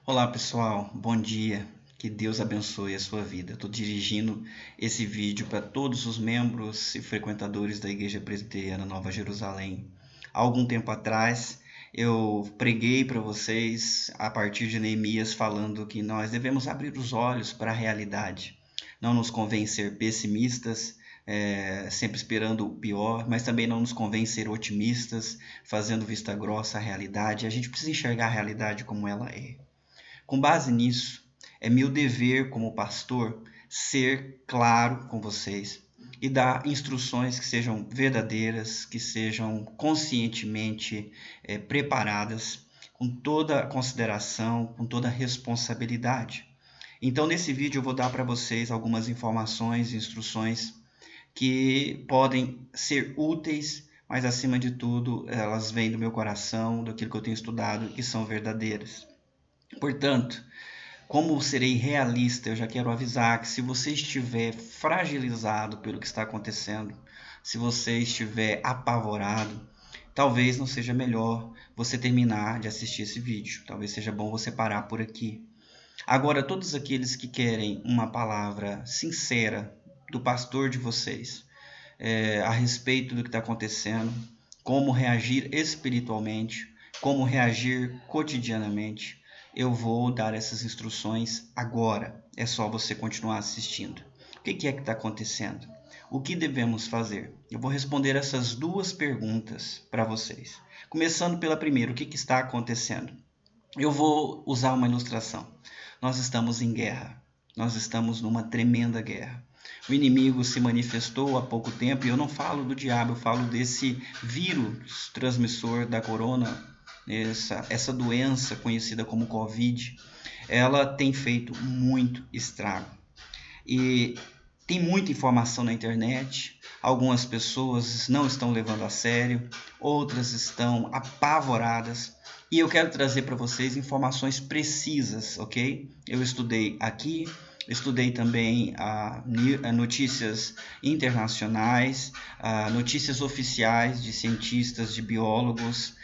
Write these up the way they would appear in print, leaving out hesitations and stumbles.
Olá pessoal, bom dia, que Deus abençoe a sua vida. Estou dirigindo esse vídeo para todos os membros e frequentadores da Igreja Presbiteriana Nova Jerusalém. Há algum tempo atrás eu preguei para vocês a partir de Neemias falando que nós devemos abrir os olhos para a realidade, não nos convém ser pessimistas, sempre esperando o pior, mas também não nos convém ser otimistas, fazendo vista grossa à realidade. A gente precisa enxergar a realidade como ela é. Com base nisso, é meu dever como pastor ser claro com vocês e dar instruções que sejam verdadeiras, que sejam conscientemente preparadas, com toda a consideração, com toda a responsabilidade. Então, nesse vídeo, eu vou dar para vocês algumas informações e instruções que podem ser úteis, mas acima de tudo, elas vêm do meu coração, daquilo que eu tenho estudado, que são verdadeiras. Portanto, como serei realista, eu já quero avisar que se você estiver fragilizado pelo que está acontecendo, se você estiver apavorado, talvez não seja melhor você terminar de assistir esse vídeo. Talvez seja bom você parar por aqui. Agora, todos aqueles que querem uma palavra sincera do pastor de vocês a respeito do que está acontecendo, como reagir espiritualmente, como reagir cotidianamente, eu vou dar essas instruções agora. É só você continuar assistindo. O que é que está acontecendo? O que devemos fazer? Eu vou responder essas duas perguntas para vocês. Começando pela primeira, o que está acontecendo? Eu vou usar uma ilustração. Nós estamos em guerra. Nós estamos numa tremenda guerra. O inimigo se manifestou há pouco tempo, e eu não falo do diabo, eu falo desse vírus transmissor da corona, essa doença conhecida como Covid. Ela tem feito muito estrago. E tem muita informação na internet, algumas pessoas não estão levando a sério, outras estão apavoradas. E eu quero trazer para vocês informações precisas, ok? Eu estudei aqui, estudei também notícias internacionais, notícias oficiais de cientistas, de biólogos,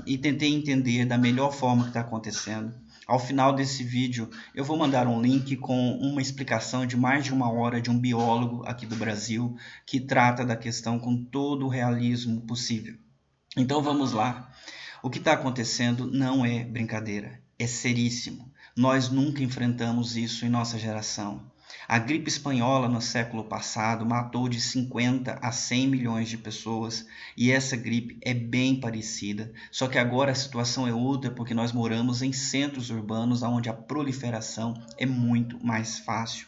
e tentei entender da melhor forma o que está acontecendo. Ao final desse vídeo, eu vou mandar um link com uma explicação de mais de 1 hora de um biólogo aqui do Brasil que trata da questão com todo o realismo possível. Então vamos lá. O que está acontecendo não é brincadeira, é seríssimo. Nós nunca enfrentamos isso em nossa geração. A gripe espanhola no século passado matou de 50 a 100 milhões de pessoas e essa gripe é bem parecida, só que agora a situação é outra porque nós moramos em centros urbanos onde a proliferação é muito mais fácil.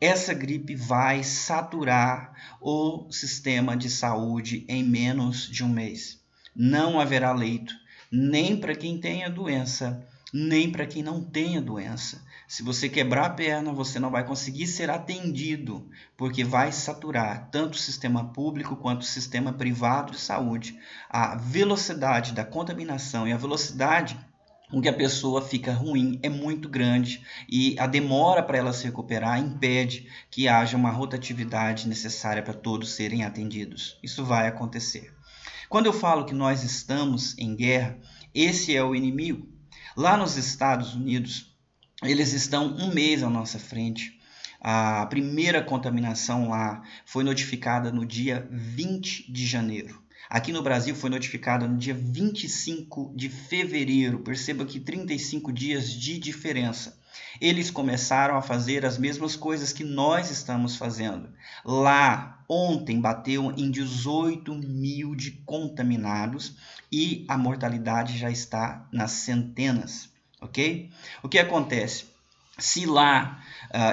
Essa gripe vai saturar o sistema de saúde em menos de um mês. Não haverá leito, nem para quem tenha doença, nem para quem não tenha doença. Se você quebrar a perna, você não vai conseguir ser atendido, porque vai saturar tanto o sistema público quanto o sistema privado de saúde. A velocidade da contaminação e a velocidade com que a pessoa fica ruim é muito grande e a demora para ela se recuperar impede que haja uma rotatividade necessária para todos serem atendidos. Isso vai acontecer. Quando eu falo que nós estamos em guerra, esse é o inimigo. Lá nos Estados Unidos, eles estão um mês à nossa frente. A primeira contaminação lá foi notificada no dia 20 de janeiro. Aqui no Brasil foi notificada no dia 25 de fevereiro. Perceba que 35 dias de diferença. Eles começaram a fazer as mesmas coisas que nós estamos fazendo. Lá, ontem, bateu em 18 mil de contaminados e a mortalidade já está nas centenas, ok? O que acontece? Se lá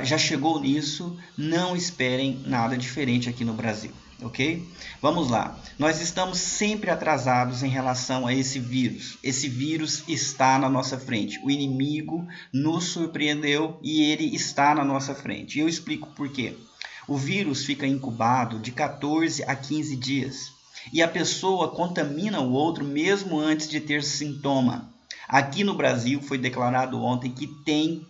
já chegou nisso, não esperem nada diferente aqui no Brasil, ok? Vamos lá. Nós estamos sempre atrasados em relação a esse vírus. Esse vírus está na nossa frente. O inimigo nos surpreendeu e ele está na nossa frente. E eu explico por quê. O vírus fica incubado de 14 a 15 dias. E a pessoa contamina o outro mesmo antes de ter sintoma. Aqui no Brasil foi declarado ontem que tem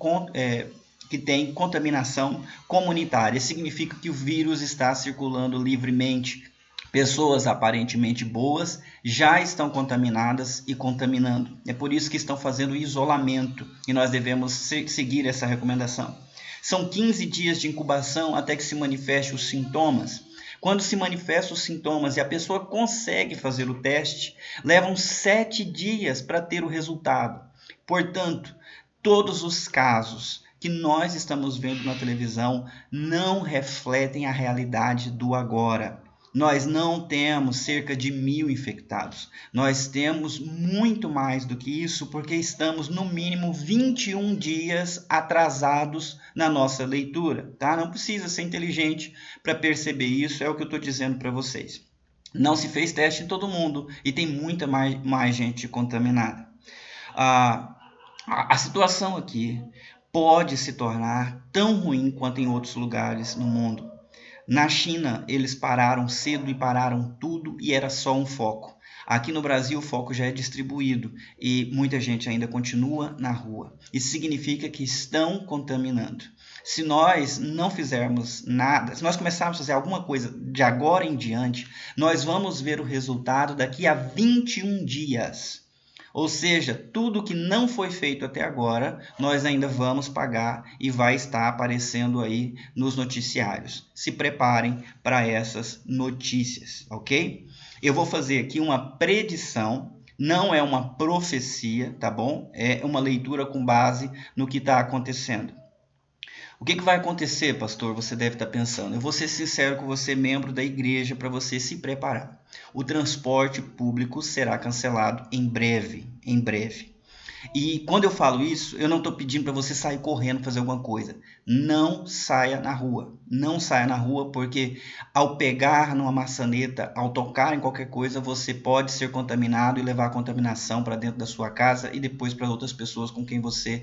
contaminação comunitária. Significa que o vírus está circulando livremente Pessoas aparentemente boas já estão contaminadas e contaminando. É por isso que estão fazendo isolamento e nós devemos seguir essa recomendação. São 15 dias de incubação até que se manifestem os sintomas. Quando se manifestam os sintomas e a pessoa consegue fazer o teste, levam 7 dias para ter o resultado. Portanto, todos os casos que nós estamos vendo na televisão não refletem a realidade do agora. Nós não temos cerca de 1.000 infectados. Nós temos muito mais do que isso, porque estamos no mínimo 21 dias atrasados na nossa leitura, tá? Não precisa ser inteligente para perceber isso, é o que eu estou dizendo para vocês. Não se fez teste em todo mundo e tem muita mais gente contaminada. A situação aqui pode se tornar tão ruim quanto em outros lugares no mundo. Na China, eles pararam cedo e pararam tudo e era só um foco. Aqui no Brasil, o foco já é distribuído e muita gente ainda continua na rua. Isso significa que estão contaminando. Se nós não fizermos nada, se nós começarmos a fazer alguma coisa de agora em diante, nós vamos ver o resultado daqui a 21 dias. Ou seja, tudo que não foi feito até agora, nós ainda vamos pagar e vai estar aparecendo aí nos noticiários. Se preparem para essas notícias, ok? Eu vou fazer aqui uma predição, não é uma profecia, tá bom? É uma leitura com base no que está acontecendo. O que vai acontecer, pastor? Você deve estar pensando. Eu vou ser sincero com você, membro da igreja, para você se preparar. O transporte público será cancelado em breve, em breve. E quando eu falo isso, eu não estou pedindo para você sair correndo fazer alguma coisa. Não saia na rua. Não saia na rua porque ao pegar numa maçaneta, ao tocar em qualquer coisa, você pode ser contaminado e levar a contaminação para dentro da sua casa e depois para outras pessoas com quem você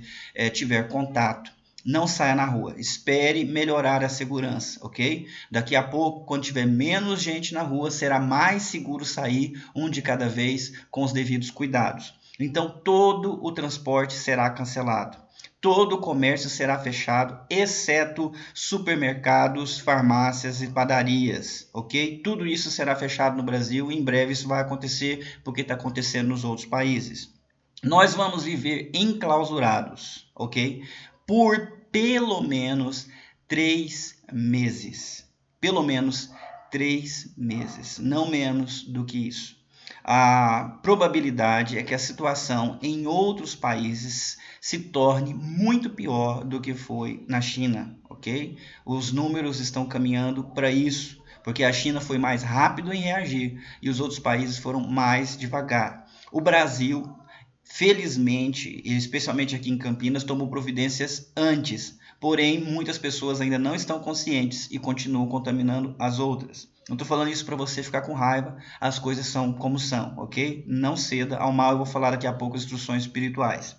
tiver contato. Não saia na rua, espere melhorar a segurança, ok? Daqui a pouco, quando tiver menos gente na rua, será mais seguro sair, um de cada vez, com os devidos cuidados. Então, todo o transporte será cancelado. Todo o comércio será fechado, exceto supermercados, farmácias e padarias, ok? Tudo isso será fechado no Brasil e em breve isso vai acontecer porque está acontecendo nos outros países. Nós vamos viver enclausurados, ok? Por pelo menos 3 meses. Pelo menos 3 meses, não menos do que isso. A probabilidade é que a situação em outros países se torne muito pior do que foi na China, ok? Os números estão caminhando para isso, porque a China foi mais rápido em reagir e os outros países foram mais devagar. O Brasil, felizmente, especialmente aqui em Campinas, tomou providências antes, porém muitas pessoas ainda não estão conscientes e continuam contaminando as outras. Não estou falando isso para você ficar com raiva, as coisas são como são, ok? Não ceda ao mal, eu vou falar daqui a pouco instruções espirituais.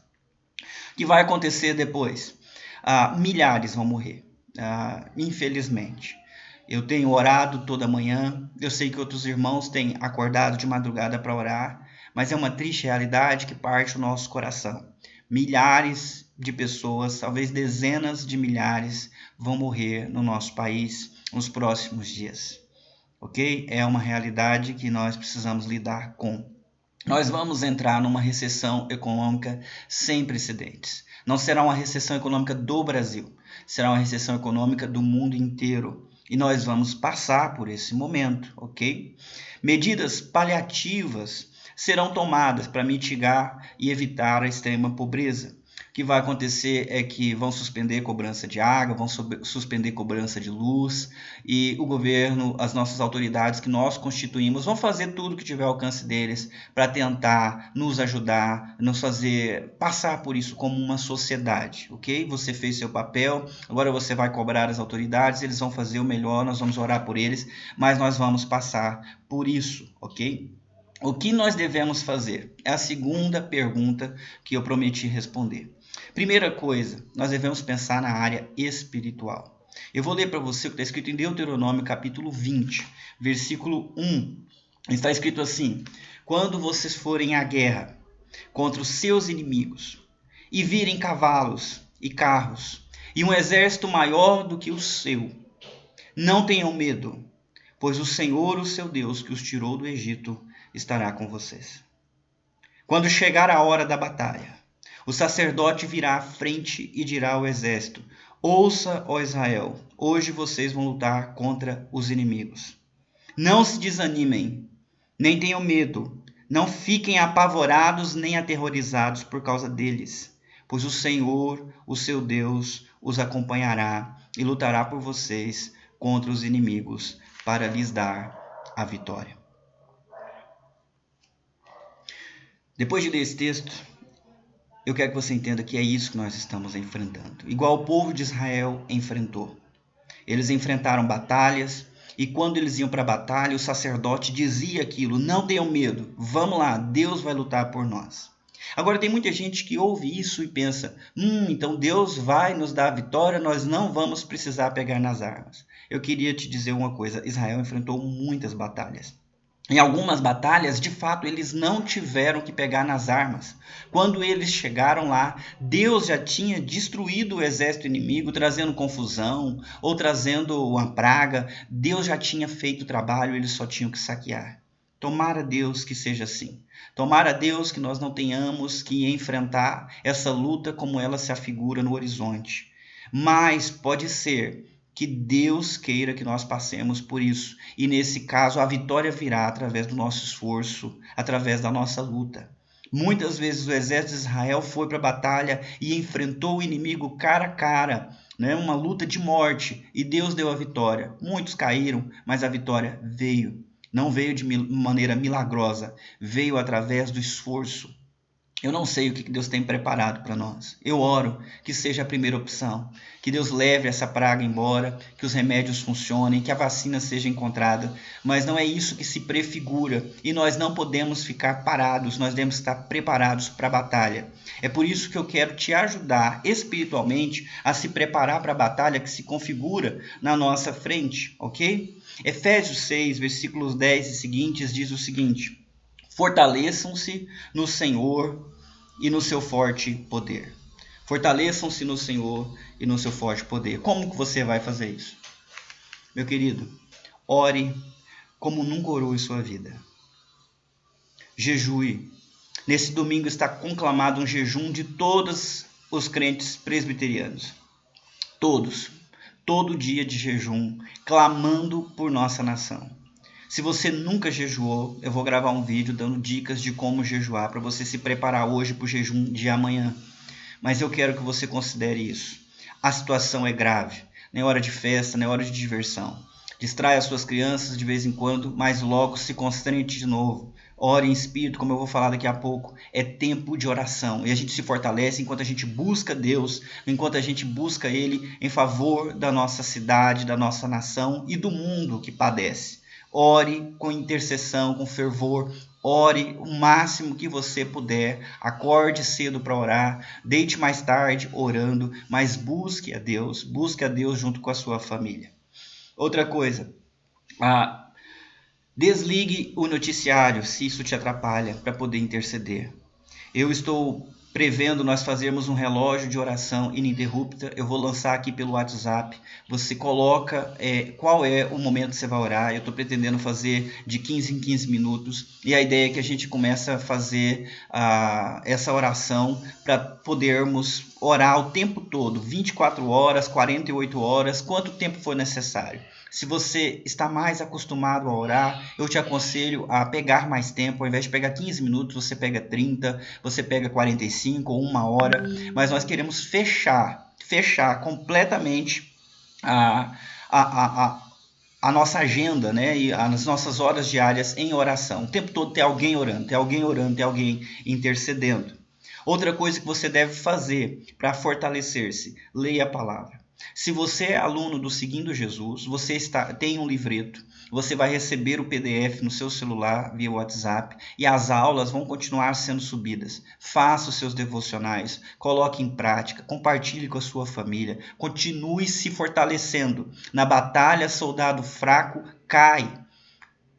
O que vai acontecer depois? Milhares vão morrer, infelizmente. Eu tenho orado toda manhã, eu sei que outros irmãos têm acordado de madrugada para orar, mas é uma triste realidade que parte o nosso coração. Milhares de pessoas, talvez dezenas de milhares, vão morrer no nosso país nos próximos dias. Ok? É uma realidade que nós precisamos lidar com. Nós vamos entrar numa recessão econômica sem precedentes. Não será uma recessão econômica do Brasil, será uma recessão econômica do mundo inteiro. E nós vamos passar por esse momento, ok? Medidas paliativas serão tomadas para mitigar e evitar a extrema pobreza. O que vai acontecer é que vão suspender cobrança de água, vão suspender cobrança de luz e o governo, as nossas autoridades que nós constituímos vão fazer tudo que tiver ao alcance deles para tentar nos ajudar, nos fazer passar por isso como uma sociedade, ok? Você fez seu papel, agora você vai cobrar as autoridades, eles vão fazer o melhor, nós vamos orar por eles, mas nós vamos passar por isso, ok? O que nós devemos fazer? É a segunda pergunta que eu prometi responder. Primeira coisa, nós devemos pensar na área espiritual. Eu vou ler para você o que está escrito em Deuteronômio capítulo 20, versículo 1. Está escrito assim: quando vocês forem à guerra contra os seus inimigos e virem cavalos e carros e um exército maior do que o seu, não tenham medo, pois o Senhor, o seu Deus, que os tirou do Egito, estará com vocês. Quando chegar a hora da batalha, o sacerdote virá à frente e dirá ao exército: ouça, ó Israel, hoje vocês vão lutar contra os inimigos. Não se desanimem, nem tenham medo, não fiquem apavorados nem aterrorizados por causa deles, pois o Senhor, o seu Deus, os acompanhará e lutará por vocês contra os inimigos para lhes dar a vitória. Depois de ler esse texto, eu quero que você entenda que é isso que nós estamos enfrentando. Igual o povo de Israel enfrentou. Eles enfrentaram batalhas e quando eles iam para a batalha, o sacerdote dizia aquilo: não tenham medo, vamos lá, Deus vai lutar por nós. Agora tem muita gente que ouve isso e pensa: então Deus vai nos dar a vitória, nós não vamos precisar pegar nas armas. Eu queria te dizer uma coisa: Israel enfrentou muitas batalhas. Em algumas batalhas, de fato, eles não tiveram que pegar nas armas. Quando eles chegaram lá, Deus já tinha destruído o exército inimigo, trazendo confusão ou trazendo uma praga. Deus já tinha feito o trabalho, eles só tinham que saquear. Tomara Deus que seja assim. Tomara Deus que nós não tenhamos que enfrentar essa luta como ela se afigura no horizonte. Mas pode ser que Deus queira que nós passemos por isso. E nesse caso, a vitória virá através do nosso esforço, através da nossa luta. Muitas vezes o exército de Israel foi para a batalha e enfrentou o inimigo cara a cara, né? Uma luta de morte, e Deus deu a vitória. Muitos caíram, mas a vitória veio. Não veio de maneira milagrosa, veio através do esforço. Eu não sei o que Deus tem preparado para nós. Eu oro que seja a primeira opção, que Deus leve essa praga embora, que os remédios funcionem, que a vacina seja encontrada, mas não é isso que se prefigura e nós não podemos ficar parados, nós devemos estar preparados para a batalha. É por isso que eu quero te ajudar espiritualmente a se preparar para a batalha que se configura na nossa frente, ok? Efésios 6, versículos 10 e seguintes diz o seguinte: fortaleçam-se no Senhor e no seu forte poder. Fortaleçam-se no Senhor e no seu forte poder. Como que você vai fazer isso? Meu querido, ore como nunca orou em sua vida. Jejue. Nesse domingo está conclamado um jejum de todos os crentes presbiterianos. Todos. Todo dia de jejum, clamando por nossa nação. Se você nunca jejuou, eu vou gravar um vídeo dando dicas de como jejuar para você se preparar hoje para o jejum de amanhã. Mas eu quero que você considere isso. A situação é grave. Não é hora de festa, não é hora de diversão. Distrai as suas crianças de vez em quando, mas logo se concentre de novo. Ore em espírito, como eu vou falar daqui a pouco. É tempo de oração. E a gente se fortalece enquanto a gente busca Deus, enquanto a gente busca Ele em favor da nossa cidade, da nossa nação e do mundo que padece. Ore com intercessão, com fervor. Ore o máximo que você puder. Acorde cedo para orar. Deite mais tarde orando. Mas busque a Deus. Busque a Deus junto com a sua família. Outra coisa. Desligue o noticiário se isso te atrapalha para poder interceder. Eu estou prevendo nós fazermos um relógio de oração ininterrupta. Eu vou lançar aqui pelo WhatsApp. Você coloca qual é o momento que você vai orar. Eu estou pretendendo fazer de 15 em 15 minutos. E a ideia é que a gente comece a fazer essa oração para podermos orar o tempo todo, 24 horas, 48 horas, quanto tempo for necessário. Se você está mais acostumado a orar, eu te aconselho a pegar mais tempo. Ao invés de pegar 15 minutos, você pega 30, você pega 45 ou 1 hora. Mas nós queremos fechar completamente a nossa agenda, né? E as nossas horas diárias em oração. O tempo todo tem alguém orando, tem alguém intercedendo. Outra coisa que você deve fazer para fortalecer-se: leia a palavra. Se você é aluno do Seguindo Jesus, você tem um livreto, você vai receber o PDF no seu celular via WhatsApp e as aulas vão continuar sendo subidas. Faça os seus devocionais, coloque em prática, compartilhe com a sua família, continue se fortalecendo. Na batalha, soldado fraco cai.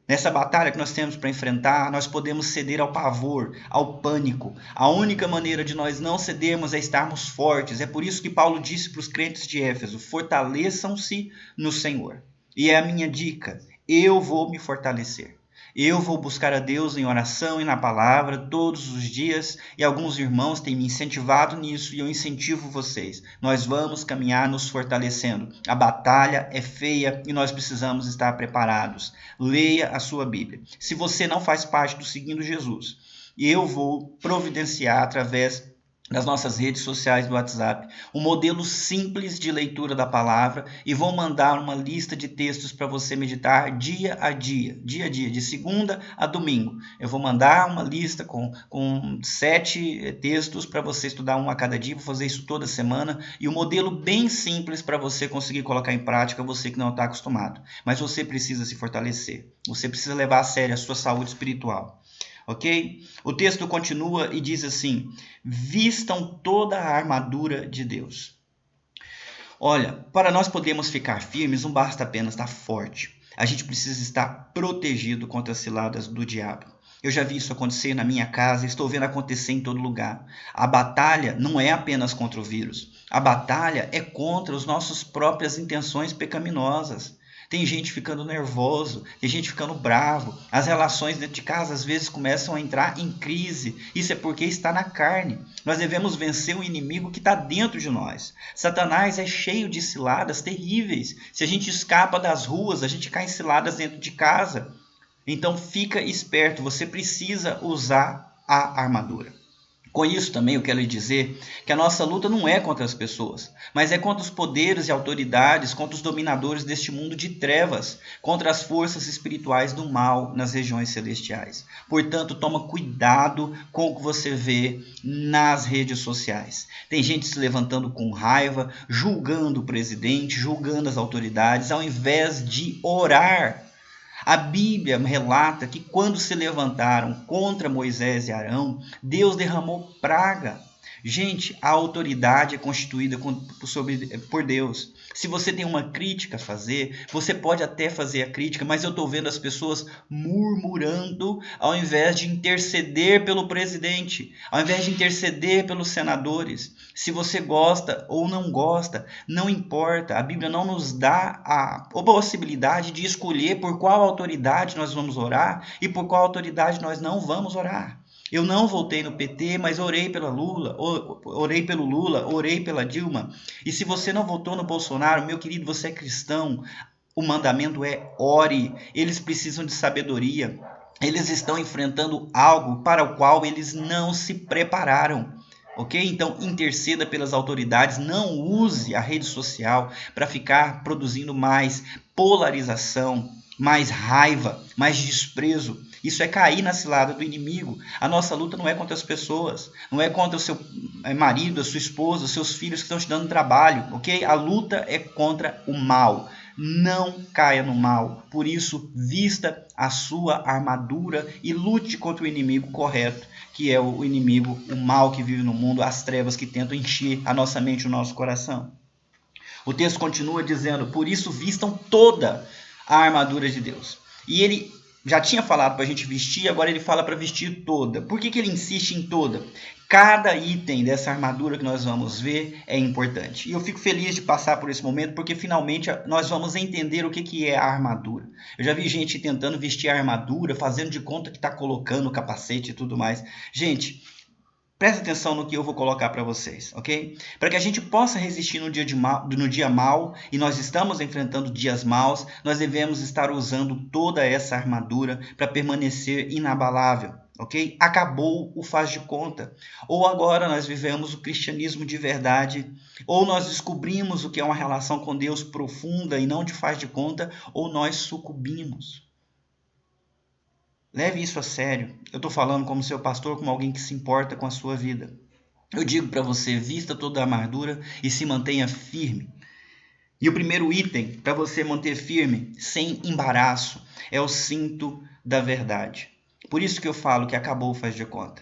Nessa batalha que nós temos para enfrentar, nós podemos ceder ao pavor, ao pânico. A única maneira de nós não cedermos é estarmos fortes. É por isso que Paulo disse para os crentes de Éfeso: fortaleçam-se no Senhor. E é a minha dica: eu vou me fortalecer. Eu vou buscar a Deus em oração e na palavra todos os dias, e alguns irmãos têm me incentivado nisso, e eu incentivo vocês. Nós vamos caminhar nos fortalecendo. A batalha é feia e nós precisamos estar preparados. Leia a sua Bíblia. Se você não faz parte do Seguindo Jesus, eu vou providenciar através das nossas redes sociais do WhatsApp, um modelo simples de leitura da palavra, e vou mandar uma lista de textos para você meditar dia a dia, de segunda a domingo. Eu vou mandar uma lista com 7 textos para você estudar um a cada dia, vou fazer isso toda semana, e um modelo bem simples para você conseguir colocar em prática, você que não está acostumado. Mas você precisa se fortalecer, você precisa levar a sério a sua saúde espiritual. Ok? O texto continua e diz assim: vistam toda a armadura de Deus. Olha, para nós podermos ficar firmes, não basta apenas estar forte. A gente precisa estar protegido contra as ciladas do diabo. Eu já vi isso acontecer na minha casa, estou vendo acontecer em todo lugar. A batalha não é apenas contra o vírus. A batalha é contra as nossas próprias intenções pecaminosas. Tem gente ficando nervoso, tem gente ficando bravo. As relações dentro de casa às vezes começam a entrar em crise. Isso é porque está na carne. Nós devemos vencer o inimigo que está dentro de nós. Satanás é cheio de ciladas terríveis. Se a gente escapa das ruas, a gente cai em ciladas dentro de casa. Então fica esperto, você precisa usar a armadura. Com isso também eu quero lhe dizer que a nossa luta não é contra as pessoas, mas é contra os poderes e autoridades, contra os dominadores deste mundo de trevas, contra as forças espirituais do mal nas regiões celestiais. Portanto, toma cuidado com o que você vê nas redes sociais. Tem gente se levantando com raiva, julgando o presidente, julgando as autoridades, ao invés de orar. A Bíblia relata que quando se levantaram contra Moisés e Arão, Deus derramou praga. Gente, a autoridade é constituída por Deus. Se você tem uma crítica a fazer, você pode até fazer a crítica, mas eu estou vendo as pessoas murmurando ao invés de interceder pelo presidente, ao invés de interceder pelos senadores. Se você gosta ou não gosta, não importa. A Bíblia não nos dá a possibilidade de escolher por qual autoridade nós vamos orar e por qual autoridade nós não vamos orar. Eu não votei no PT, mas orei pelo Lula, orei pela Dilma. E se você não votou no Bolsonaro, meu querido, você é cristão. O mandamento é ore. Eles precisam de sabedoria. Eles estão enfrentando algo para o qual eles não se prepararam. Ok? Então interceda pelas autoridades, não use a rede social para ficar produzindo mais polarização, mais raiva, mais desprezo. Isso é cair na cilada do inimigo. A nossa luta não é contra as pessoas, não é contra o seu marido, a sua esposa, os seus filhos que estão te dando trabalho, ok? A luta é contra o mal. Não caia no mal. Por isso, vista a sua armadura e lute contra o inimigo correto, que é o inimigo, o mal que vive no mundo, as trevas que tentam encher a nossa mente e o nosso coração. O texto continua dizendo: por isso vistam toda a armadura de Deus. E ele já tinha falado para a gente vestir, agora ele fala para vestir toda. Por que ele insiste em toda? Cada item dessa armadura que nós vamos ver é importante. E eu fico feliz de passar por esse momento, porque finalmente nós vamos entender o que é a armadura. Eu já vi gente tentando vestir a armadura, fazendo de conta que está colocando o capacete e tudo mais. Gente, presta atenção no que eu vou colocar para vocês, ok? Para que a gente possa resistir no dia mal, e nós estamos enfrentando dias maus, nós devemos estar usando toda essa armadura para permanecer inabalável, ok? Acabou o faz de conta. Ou agora nós vivemos o cristianismo de verdade, ou nós descobrimos o que é uma relação com Deus profunda e não de faz de conta, ou nós sucumbimos. Leve isso a sério. Eu estou falando como seu pastor, como alguém que se importa com a sua vida. Eu digo para você, vista toda a armadura e se mantenha firme. E o primeiro item para você manter firme, sem embaraço, é o cinto da verdade. Por isso que eu falo que acabou o faz de conta.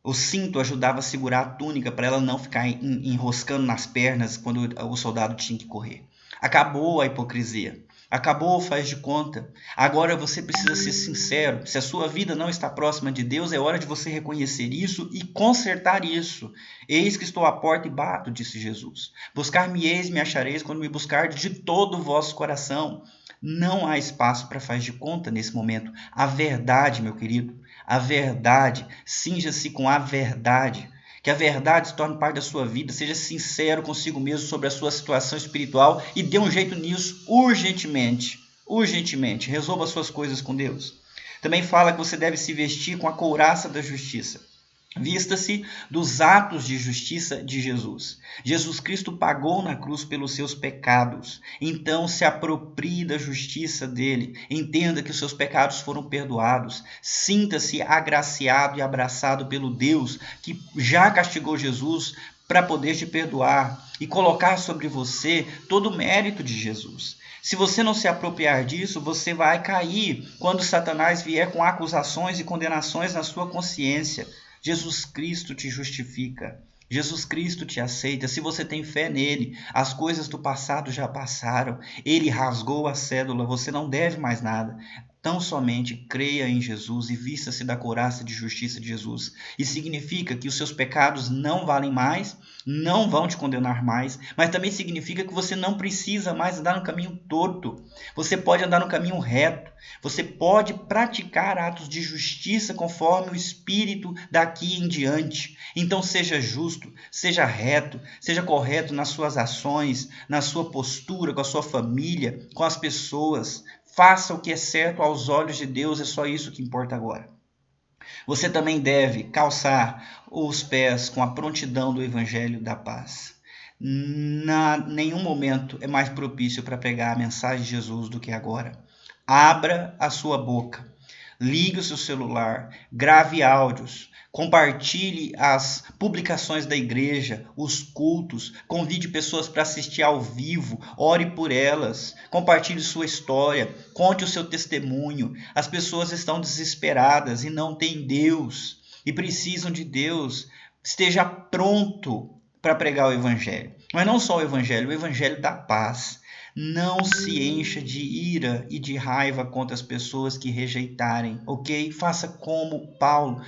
O cinto ajudava a segurar a túnica para ela não ficar enroscando nas pernas quando o soldado tinha que correr. Acabou a hipocrisia. Acabou o faz de conta. Agora você precisa ser sincero. Se a sua vida não está próxima de Deus, é hora de você reconhecer isso e consertar isso. Eis que estou à porta e bato, disse Jesus. Buscar-me-eis, me achareis, quando me buscardes de todo o vosso coração. Não há espaço para faz de conta nesse momento. A verdade, meu querido, a verdade, cinja-se com a verdade. Que a verdade se torne parte da sua vida. Seja sincero consigo mesmo sobre a sua situação espiritual e dê um jeito nisso urgentemente. Urgentemente. Resolva as suas coisas com Deus. Também fala que você deve se vestir com a couraça da justiça. Vista-se dos atos de justiça de Jesus. Jesus Cristo pagou na cruz pelos seus pecados. Então se aproprie da justiça dele. Entenda que os seus pecados foram perdoados. Sinta-se agraciado e abraçado pelo Deus que já castigou Jesus para poder te perdoar e colocar sobre você todo o mérito de Jesus. Se você não se apropriar disso, você vai cair quando Satanás vier com acusações e condenações na sua consciência. Jesus Cristo te justifica. Jesus Cristo te aceita. Se você tem fé nele, as coisas do passado já passaram. Ele rasgou a cédula, você não deve mais nada. Tão somente creia em Jesus e vista-se da couraça de justiça de Jesus. Isso significa que os seus pecados não valem mais, não vão te condenar mais, mas também significa que você não precisa mais andar no caminho torto. Você pode andar no caminho reto. Você pode praticar atos de justiça conforme o Espírito daqui em diante. Então seja justo, seja reto, seja correto nas suas ações, na sua postura, com a sua família, com as pessoas. Faça o que é certo aos olhos de Deus, é só isso que importa agora. Você também deve calçar os pés com a prontidão do Evangelho da Paz. Nenhum momento é mais propício para pregar a mensagem de Jesus do que agora. Abra a sua boca, ligue o seu celular, grave áudios, compartilhe as publicações da igreja, os cultos, convide pessoas para assistir ao vivo, ore por elas, compartilhe sua história, conte o seu testemunho. As pessoas estão desesperadas e não têm Deus e precisam de Deus. Esteja pronto para pregar o evangelho. Mas não só o evangelho da paz. Não se encha de ira e de raiva contra as pessoas que rejeitarem, ok? Faça como Paulo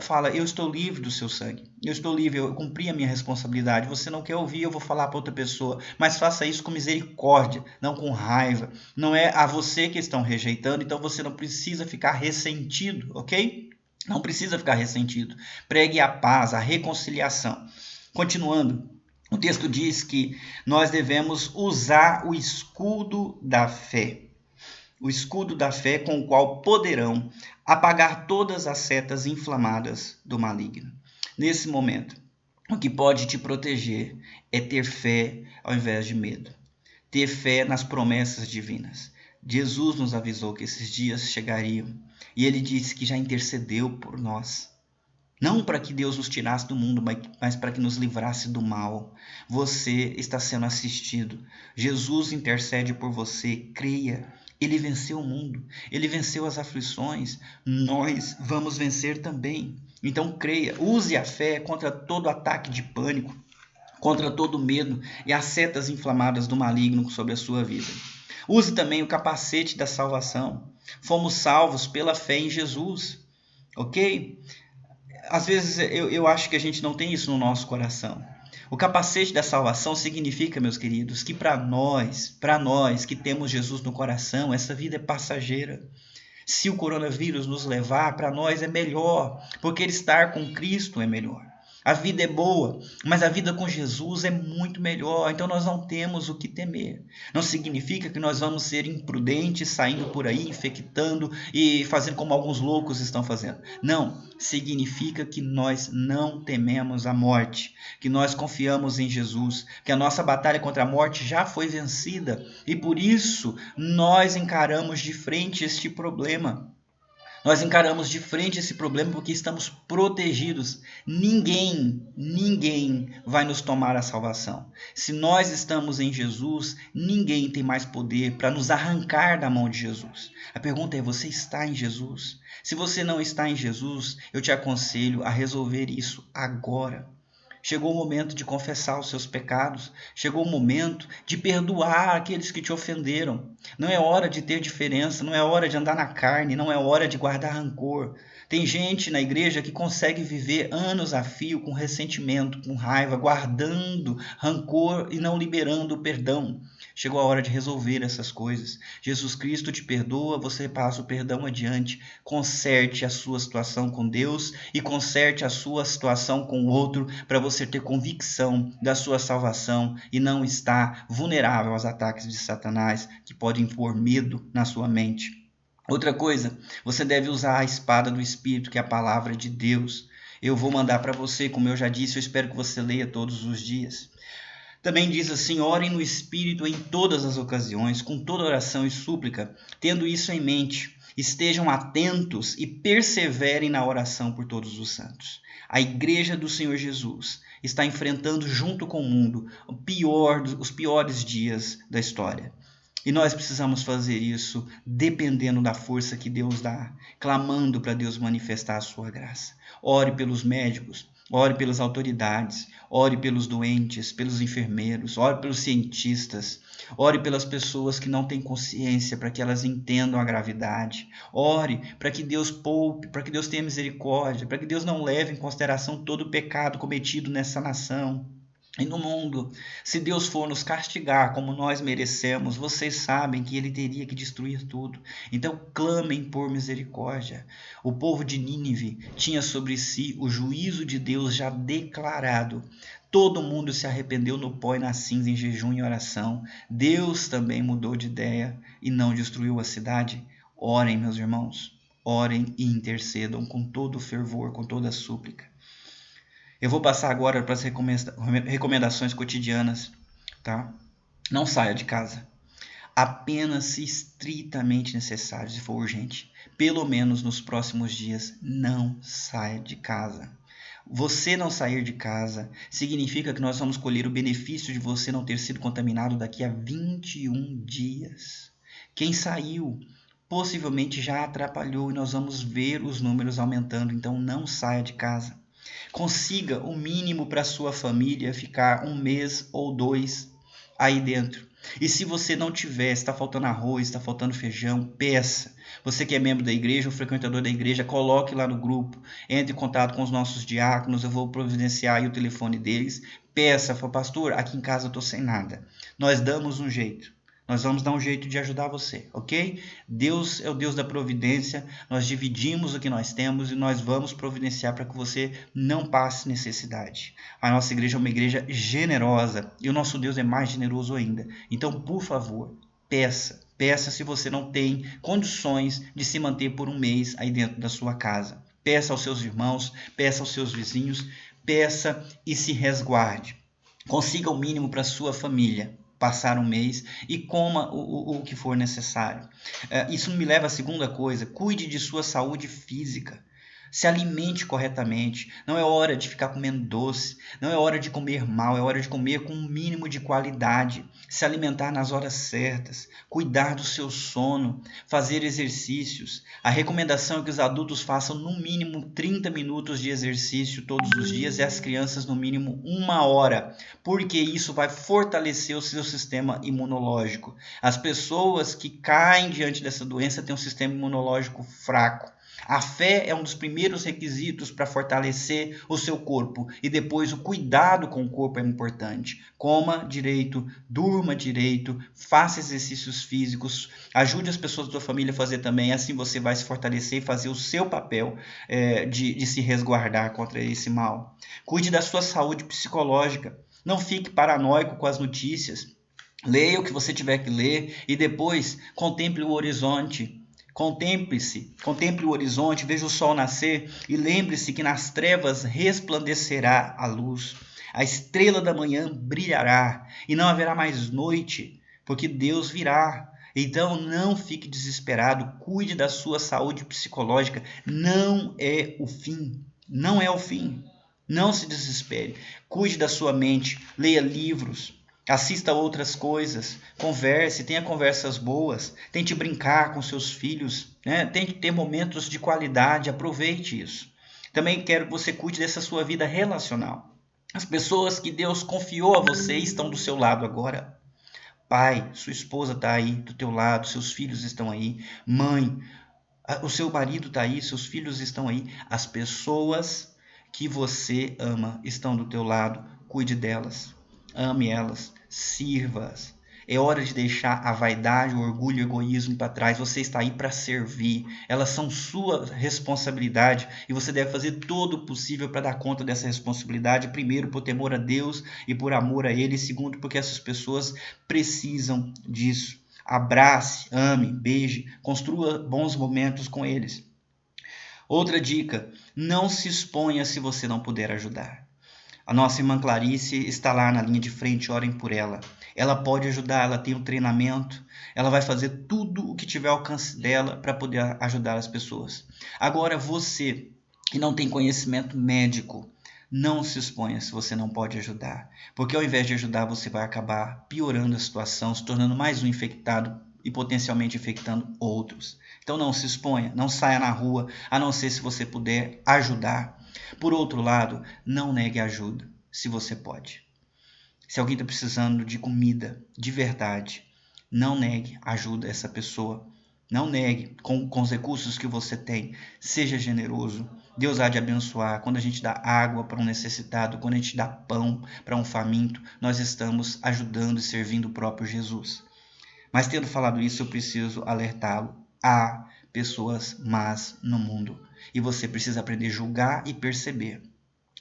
fala, eu estou livre do seu sangue, eu estou livre, eu cumpri a minha responsabilidade. Você não quer ouvir, eu vou falar para outra pessoa, mas faça isso com misericórdia, não com raiva. Não é a você que estão rejeitando, então você não precisa ficar ressentido, ok? Não precisa ficar ressentido. Pregue a paz, a reconciliação. Continuando. O texto diz que nós devemos usar o escudo da fé. O escudo da fé com o qual poderão apagar todas as setas inflamadas do maligno. Nesse momento, o que pode te proteger é ter fé ao invés de medo. Ter fé nas promessas divinas. Jesus nos avisou que esses dias chegariam e ele disse que já intercedeu por nós. Não para que Deus nos tirasse do mundo, mas para que nos livrasse do mal. Você está sendo assistido. Jesus intercede por você. Creia. Ele venceu o mundo. Ele venceu as aflições. Nós vamos vencer também. Então creia. Use a fé contra todo ataque de pânico, contra todo medo e as setas inflamadas do maligno sobre a sua vida. Use também o capacete da salvação. Fomos salvos pela fé em Jesus. Ok? Às vezes eu acho que a gente não tem isso no nosso coração. O capacete da salvação significa, meus queridos, que para nós que temos Jesus no coração, essa vida é passageira. Se o coronavírus nos levar, para nós é melhor, porque estar com Cristo é melhor. A vida é boa, mas a vida com Jesus é muito melhor, então nós não temos o que temer. Não significa que nós vamos ser imprudentes, saindo por aí, infectando e fazendo como alguns loucos estão fazendo. Não, significa que nós não tememos a morte, que nós confiamos em Jesus, que a nossa batalha contra a morte já foi vencida e por isso nós encaramos de frente este problema. Nós encaramos de frente esse problema porque estamos protegidos. Ninguém vai nos tomar a salvação. Se nós estamos em Jesus, ninguém tem mais poder para nos arrancar da mão de Jesus. A pergunta é, você está em Jesus? Se você não está em Jesus, eu te aconselho a resolver isso agora. Chegou o momento de confessar os seus pecados. Chegou o momento de perdoar aqueles que te ofenderam. Não é hora de ter diferença, não é hora de andar na carne, não é hora de guardar rancor. Tem gente na igreja que consegue viver anos a fio com ressentimento, com raiva, guardando rancor e não liberando o perdão. Chegou a hora de resolver essas coisas. Jesus Cristo te perdoa, você passa o perdão adiante. Conserte a sua situação com Deus e conserte a sua situação com o outro para você ter convicção da sua salvação e não estar vulnerável aos ataques de Satanás que podem impor medo na sua mente. Outra coisa, você deve usar a espada do Espírito, que é a palavra de Deus. Eu vou mandar para você, como eu já disse, eu espero que você leia todos os dias. Também diz assim: orem no Espírito em todas as ocasiões, com toda oração e súplica, tendo isso em mente. Estejam atentos e perseverem na oração por todos os santos. A Igreja do Senhor Jesus está enfrentando junto com o mundo os piores dias da história. E nós precisamos fazer isso dependendo da força que Deus dá, clamando para Deus manifestar a sua graça. Ore pelos médicos, ore pelas autoridades, ore pelos doentes, pelos enfermeiros, ore pelos cientistas, ore pelas pessoas que não têm consciência, para que elas entendam a gravidade. Ore para que Deus poupe, para que Deus tenha misericórdia, para que Deus não leve em consideração todo o pecado cometido nessa nação e no mundo. Se Deus for nos castigar como nós merecemos, vocês sabem que ele teria que destruir tudo. Então clamem por misericórdia. O povo de Nínive tinha sobre si o juízo de Deus já declarado. Todo mundo se arrependeu no pó e na cinza, em jejum e oração. Deus também mudou de ideia e não destruiu a cidade. Orem, meus irmãos, orem e intercedam com todo o fervor, com toda a súplica. Eu vou passar agora para as recomendações cotidianas, tá? Não saia de casa. Apenas se estritamente necessário, se for urgente. Pelo menos nos próximos dias, não saia de casa. Você não sair de casa significa que nós vamos colher o benefício de você não ter sido contaminado daqui a 21 dias. Quem saiu possivelmente já atrapalhou e nós vamos ver os números aumentando, então não saia de casa. Consiga o mínimo para sua família ficar 1 mês ou 2 aí dentro. E se você não tiver, está faltando arroz, está faltando feijão, peça. Você que é membro da igreja ou frequentador da igreja, coloque lá no grupo, entre em contato com os nossos diáconos, eu vou providenciar aí o telefone deles. Peça, fala, pastor, aqui em casa eu estou sem nada. Nós damos um jeito. Nós vamos dar um jeito de ajudar você, ok? Deus é o Deus da providência, nós dividimos o que nós temos e nós vamos providenciar para que você não passe necessidade. A nossa igreja é uma igreja generosa e o nosso Deus é mais generoso ainda. Então, por favor, peça. Peça se você não tem condições de se manter por 1 mês aí dentro da sua casa. Peça aos seus irmãos, peça aos seus vizinhos, peça e se resguarde. Consiga o mínimo para sua família. Passar 1 mês e coma o que for necessário. Isso me leva à segunda coisa: cuide de sua saúde física. Se alimente corretamente. Não é hora de ficar comendo doce, não é hora de comer mal, é hora de comer com um mínimo de qualidade. Se alimentar nas horas certas, cuidar do seu sono, fazer exercícios. A recomendação é que os adultos façam no mínimo 30 minutos de exercício todos os dias e as crianças no mínimo 1 hora, porque isso vai fortalecer o seu sistema imunológico. As pessoas que caem diante dessa doença têm um sistema imunológico fraco. A fé é um dos primeiros requisitos para fortalecer o seu corpo e depois o cuidado com o corpo é importante. Coma direito, durma direito, faça exercícios físicos, ajude as pessoas da sua família a fazer também, assim você vai se fortalecer e fazer o seu papel de se resguardar contra esse mal. Cuide da sua saúde psicológica, não fique paranoico com as notícias, leia o que você tiver que ler e depois contemple o horizonte. Contemple o horizonte, veja o sol nascer e lembre-se que nas trevas resplandecerá a luz. A estrela da manhã brilhará e não haverá mais noite, porque Deus virá. Então não fique desesperado, cuide da sua saúde psicológica. Não é o fim, não é o fim. Não se desespere, cuide da sua mente, leia livros. Assista a outras coisas, converse, tenha conversas boas, tente brincar com seus filhos, né? Tente ter momentos de qualidade, aproveite isso. Também quero que você cuide dessa sua vida relacional. As pessoas que Deus confiou a você estão do seu lado agora. Pai, sua esposa está aí do teu lado, seus filhos estão aí. Mãe, o seu marido está aí, seus filhos estão aí. As pessoas que você ama estão do teu lado, cuide delas. Ame elas, sirva-as. É hora de deixar a vaidade, o orgulho e o egoísmo para trás. Você está aí para servir. Elas são sua responsabilidade e você deve fazer todo o possível para dar conta dessa responsabilidade. Primeiro, por temor a Deus e por amor a Ele. Segundo, porque essas pessoas precisam disso. Abrace, ame, beije, construa bons momentos com eles. Outra dica, não se exponha se você não puder ajudar. A nossa irmã Clarice está lá na linha de frente, orem por ela. Ela pode ajudar, ela tem um treinamento, ela vai fazer tudo o que tiver ao alcance dela para poder ajudar as pessoas. Agora você que não tem conhecimento médico, não se exponha se você não pode ajudar, porque ao invés de ajudar você vai acabar piorando a situação, se tornando mais um infectado e potencialmente infectando outros. Então não se exponha, não saia na rua, a não ser se você puder ajudar. Por outro lado, não negue ajuda, se você pode. Se alguém está precisando de comida de verdade, não negue ajuda a essa pessoa. Não negue com os recursos que você tem. Seja generoso. Deus há de abençoar. Quando a gente dá água para um necessitado, quando a gente dá pão para um faminto, nós estamos ajudando e servindo o próprio Jesus. Mas tendo falado isso, eu preciso alertá-lo. Há pessoas más no mundo e você precisa aprender a julgar e perceber.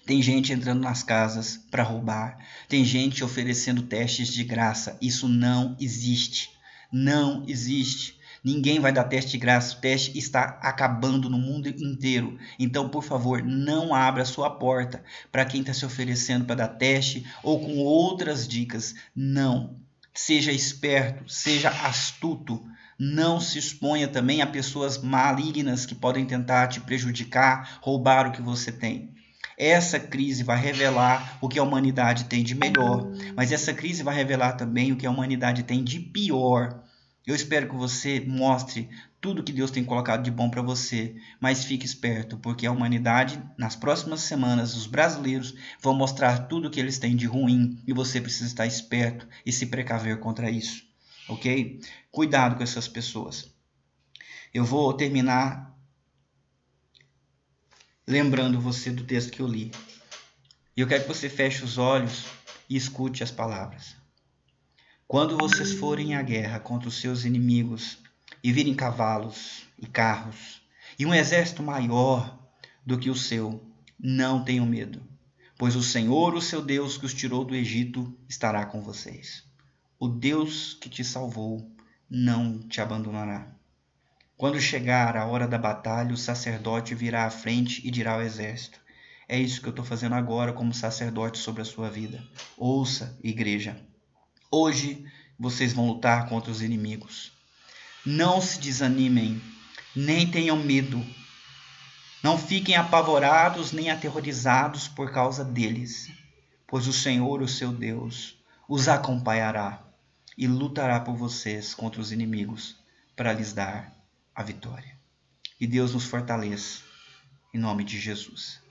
Tem gente entrando nas casas para roubar, tem gente oferecendo testes de graça. Isso não existe. Não existe. Ninguém vai dar teste de graça. O teste está acabando no mundo inteiro. Então, por favor, não abra a sua porta para quem está se oferecendo para dar teste ou com outras dicas. Não. Seja esperto, seja astuto. Não se exponha também a pessoas malignas que podem tentar te prejudicar, roubar o que você tem. Essa crise vai revelar o que a humanidade tem de melhor, mas essa crise vai revelar também o que a humanidade tem de pior. Eu espero que você mostre tudo que Deus tem colocado de bom para você, mas fique esperto, porque a humanidade, nas próximas semanas, os brasileiros vão mostrar tudo que eles têm de ruim e você precisa estar esperto e se precaver contra isso, ok? Cuidado com essas pessoas. Eu vou terminar lembrando você do texto que eu li. E eu quero que você feche os olhos e escute as palavras. Quando vocês forem à guerra contra os seus inimigos e virem cavalos e carros e um exército maior do que o seu, não tenham medo, pois o Senhor, o seu Deus, que os tirou do Egito, estará com vocês. O Deus que te salvou não te abandonará. Quando chegar a hora da batalha, o sacerdote virá à frente e dirá ao exército: é isso que eu estou fazendo agora como sacerdote sobre a sua vida. Ouça, igreja. Hoje vocês vão lutar contra os inimigos. Não se desanimem, nem tenham medo. Não fiquem apavorados nem aterrorizados por causa deles, pois o Senhor, o seu Deus, os acompanhará e lutará por vocês contra os inimigos para lhes dar a vitória. E Deus nos fortaleça, em nome de Jesus.